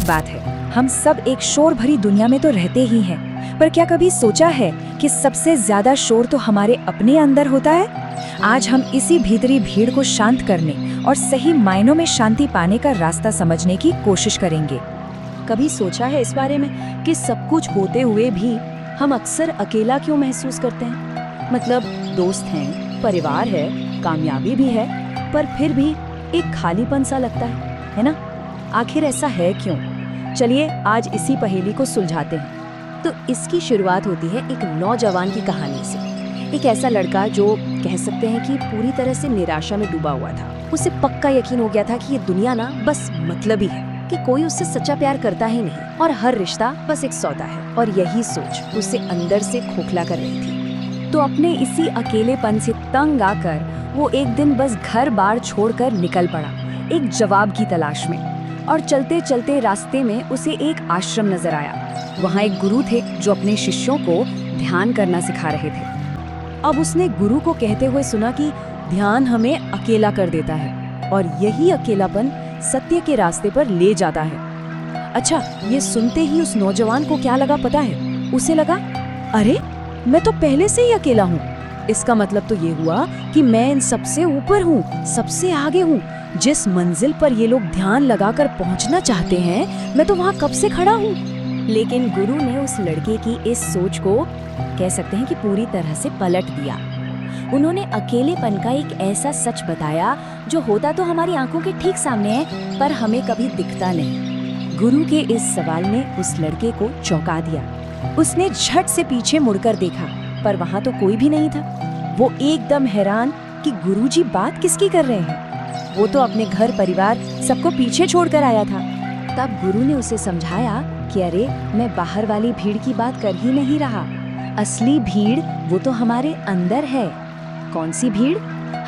एक बात है, हम सब एक शोर भरी दुनिया में तो रहते ही हैं, पर क्या कभी सोचा है कि सबसे ज्यादा शोर तो हमारे अपने अंदर होता है? आज हम इसी भीतरी भीड़ को शांत करने और सही मायनों में शांति पाने का रास्ता समझने की कोशिश करेंगे। कभी सोचा है इस बारे में कि सब कुछ होते हुए भी हम अक्सर अकेला क्यों महसूस करते हैं? मतलब दोस्त हैं, परिवार है, कामयाबी भी है, पर फिर भी एक खालीपन सा लगता है ना? आखिर ऐसा है क्यों? चलिए आज इसी पहेली को सुलझाते हैं। तो इसकी शुरुआत होती है एक नौजवान की कहानी से। एक ऐसा लड़का जो कह सकते हैं कि पूरी तरह से निराशा में डूबा हुआ था। उसे पक्का यकीन हो गया था कि ये दुनिया ना बस मतलबी है, कि कोई उससे सच्चा प्यार करता ही नहीं और हर रिश्ता बस एक सौदा है। और यही सोच उसे अंदर से खोखला कर रही थी। तो अपने इसी अकेलेपन से तंग आकर वो एक दिन बस घर बार छोड़कर निकल पड़ा, एक जवाब की तलाश में। और चलते चलते रास्ते में उसे एक आश्रम नजर आया। वहाँ एक गुरु थे जो अपने शिष्यों को ध्यान करना सिखा रहे थे। अब उसने गुरु को कहते हुए सुना कि ध्यान हमें अकेला कर देता है और यही अकेलापन सत्य के रास्ते पर ले जाता है। अच्छा, ये सुनते ही उस नौजवान को क्या लगा पता है? उसे लगा, अरे मैं तो पहले से ही अकेला हूँ। इसका मतलब तो ये हुआ कि मैं इन सबसे ऊपर हूँ, सबसे आगे हूँ। जिस मंजिल पर ये लोग ध्यान लगाकर पहुँचना चाहते हैं, मैं तो वहाँ कब से खड़ा हूँ। लेकिन गुरु ने उस लड़के की इस सोच को कह सकते हैं कि पूरी तरह से पलट दिया। उन्होंने अकेलेपन का एक ऐसा सच बताया जो होता तो हमारी आंखों के ठीक सामने है, पर हमें कभी दिखता नहीं। गुरु के इस सवाल ने उस लड़के को चौंका दिया। उसने झट से पीछे मुड़कर देखा, पर वहाँ तो कोई भी नहीं था। वो एकदम हैरान कि गुरुजी बात किसकी कर रहे हैं। वो तो अपने घर परिवार सबको पीछे छोड़कर आया था। तब गुरु ने उसे समझाया कि अरे, मैं बाहर वाली भीड़ की बात कर ही नहीं रहा। असली भीड़ वो तो हमारे अंदर है। कौन सी भीड़?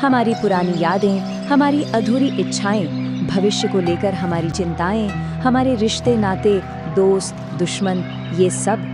हमारी पुरानी यादें, हमारी अधूरी इच्छाएं, भविष्य को लेकर हमारी चिंताएं, हमारे रिश्ते नाते, दोस्त दुश्मन, ये सब।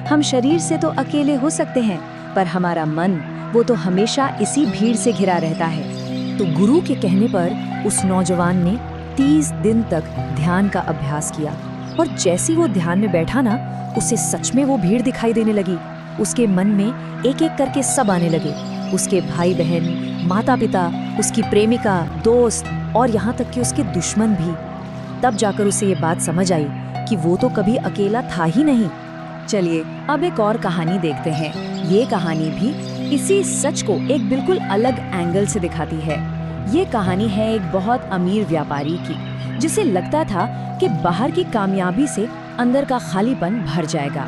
हम शरीर से तो अकेले हो सकते हैं, पर हमारा मन वो तो हमेशा इसी भीड़ से घिरा रहता है। तो गुरु के कहने पर उस नौजवान ने 30 दिन तक ध्यान का अभ्यास किया। और जैसे वो ध्यान में बैठा ना, उसे सच में वो भीड़ दिखाई देने लगी। उसके मन में एक एक करके सब आने लगे। उसके भाई बहन, माता पिता, उसकी प्रेमिका, दोस्त और यहाँ तक कि उसके दुश्मन भी। तब जाकर उसे ये बात समझ आई कि वो तो कभी अकेला था ही नहीं। चलिए अब एक और कहानी देखते हैं। ये कहानी भी इसी सच को एक बिल्कुल अलग एंगल से दिखाती है। ये कहानी है एक बहुत अमीर व्यापारी की, जिसे लगता था कि बाहर की कामयाबी से अंदर का खालीपन भर जाएगा।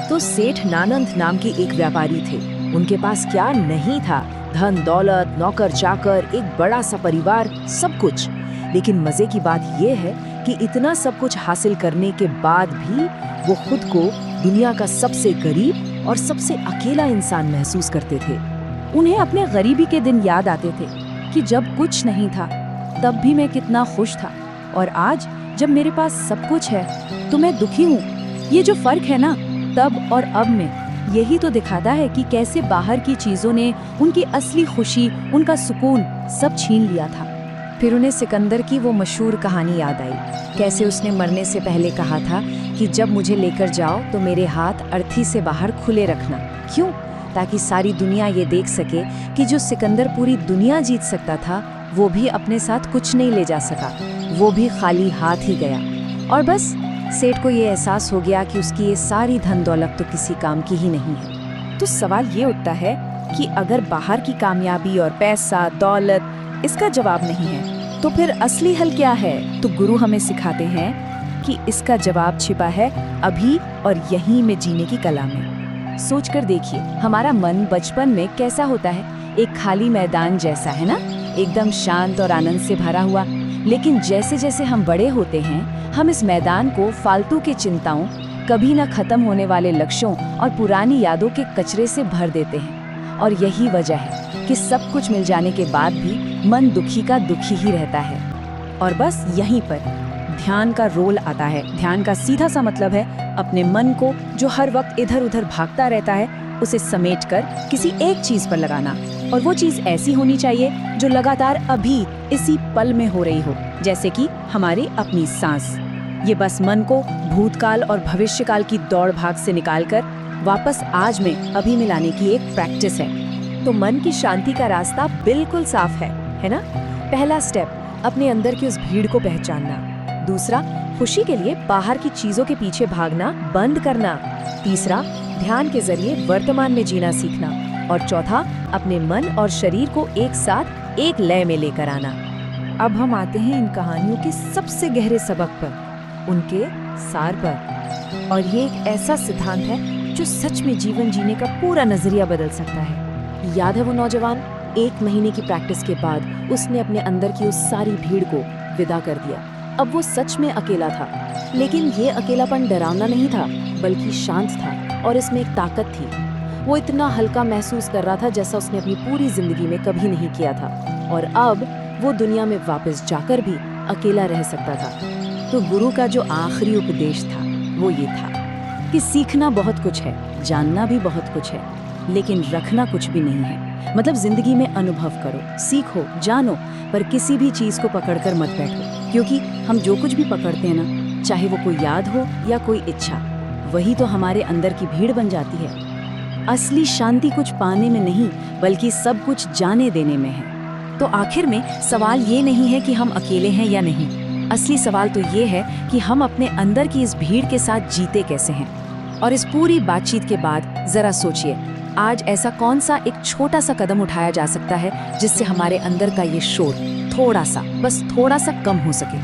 तो सेठ नानंद नाम के एक व्यापारी थे। उनके पास क्या नहीं था, धन दौलत, नौकर चाकर, एक बड़ा सा परिवार, सब कुछ। लेकिन मजे की बात यह है कि इतना सब कुछ हासिल करने के बाद भी वो खुद को दुनिया का सबसे गरीब और सबसे अकेला इंसान महसूस करते थे। उन्हें अपने गरीबी के दिन याद आते थे कि जब कुछ नहीं था तब भी मैं कितना खुश था, और आज जब मेरे पास सब कुछ है तो मैं दुखी हूँ। ये जो फर्क है ना तब और अब में, यही तो दिखाता है कि कैसे बाहर की चीजों ने उनकी असली खुशी, उनका सुकून सब छीन लिया था। फिर उन्हें सिकंदर की वो मशहूर कहानी याद आई, कैसे उसने मरने से पहले कहा था कि जब मुझे लेकर जाओ तो मेरे हाथ अर्थी से बाहर खुले रखना। क्यों? ताकि सारी दुनिया ये देख सके कि जो सिकंदर पूरी दुनिया जीत सकता था, वो भी अपने साथ कुछ नहीं ले जा सका, वो भी खाली हाथ ही गया। और बस सेठ को ये एहसास हो गया कि उसकी ये सारी धन दौलत तो किसी काम की ही नहीं है। तो सवाल ये उठता है कि अगर बाहर की कामयाबी और पैसा, दौलत इसका जवाब नहीं है, तो फिर असली हल क्या है? तो गुरु हमें सिखाते हैं कि इसका जवाब छिपा है अभी और यहीं में जीने की कला में। सोच कर देखिए, हमारा मन बचपन में कैसा होता है? एक खाली मैदान जैसा, है ना, एकदम शांत और आनंद से भरा हुआ। लेकिन जैसे जैसे हम बड़े होते हैं, हम इस मैदान को फालतू की चिंताओं, कभी न खत्म होने वाले लक्ष्यों और पुरानी यादों के कचरे से भर देते हैं। और यही वजह है कि सब कुछ मिल जाने के बाद भी मन दुखी का दुखी ही रहता है। और बस यहीं पर ध्यान का रोल आता है। ध्यान का सीधा सा मतलब है अपने मन को, जो हर वक्त इधर उधर भागता रहता है, उसे समेटकर किसी एक चीज पर लगाना। और वो चीज ऐसी होनी चाहिए जो लगातार अभी इसी पल में हो रही हो, जैसे कि हमारी अपनी सांस। ये बस मन को भूतकाल और भविष्यकाल की दौड़ भाग से निकालकर वापस आज में अभी में लाने की एक प्रैक्टिस है। तो मन की शांति का रास्ता बिल्कुल साफ है ना? पहला स्टेप, अपने अंदर की उस भीड़ को पहचानना। दूसरा, खुशी के लिए बाहर की चीजों के पीछे भागना बंद करना। तीसरा, ध्यान के जरिए वर्तमान में जीना सीखना। और चौथा, अपने मन और शरीर को एक साथ एक लय में लेकर आना। अब हम आते हैं इन कहानियों के सबसे गहरे सबक पर, उनके सार पर। और ये एक ऐसा सिद्धांत है जो सच में जीवन जीने का पूरा नजरिया बदल सकता है। याद है वो नौजवान? 1 महीने की प्रैक्टिस के बाद उसने अपने अंदर की उस सारी भीड़ को विदा कर दिया। अब वो सच में अकेला था, लेकिन ये अकेलापन डरावना नहीं था, बल्कि शांत था और इसमें एक ताकत थी। वो इतना हल्का महसूस कर रहा था जैसा उसने अपनी पूरी जिंदगी में कभी नहीं किया था। और अब वो दुनिया में वापस जाकर भी अकेला रह सकता था। तो गुरु का जो आखिरी उपदेश था वो ये था कि सीखना बहुत कुछ है, जानना भी बहुत कुछ है, लेकिन रखना कुछ भी नहीं है। मतलब जिंदगी में अनुभव करो, सीखो, जानो, पर किसी भी चीज को पकड़कर मत बैठो, क्योंकि हम जो कुछ भी पकड़ते हैं ना, चाहे वो कोई याद हो या कोई इच्छा, वही तो हमारे अंदर की भीड़ बन जाती है। असली शांति कुछ पाने में नहीं, बल्कि सब कुछ जाने देने में है। तो आखिर में सवाल ये नहीं है कि हम अकेले हैं या नहीं, असली सवाल तो ये है कि हम अपने अंदर की इस भीड़ के साथ जीते कैसे हैं। और इस पूरी बातचीत के बाद जरा सोचिए, आज ऐसा कौन सा एक छोटा सा कदम उठाया जा सकता है जिससे हमारे अंदर का ये शोर थोड़ा सा, बस थोड़ा सा कम हो सके।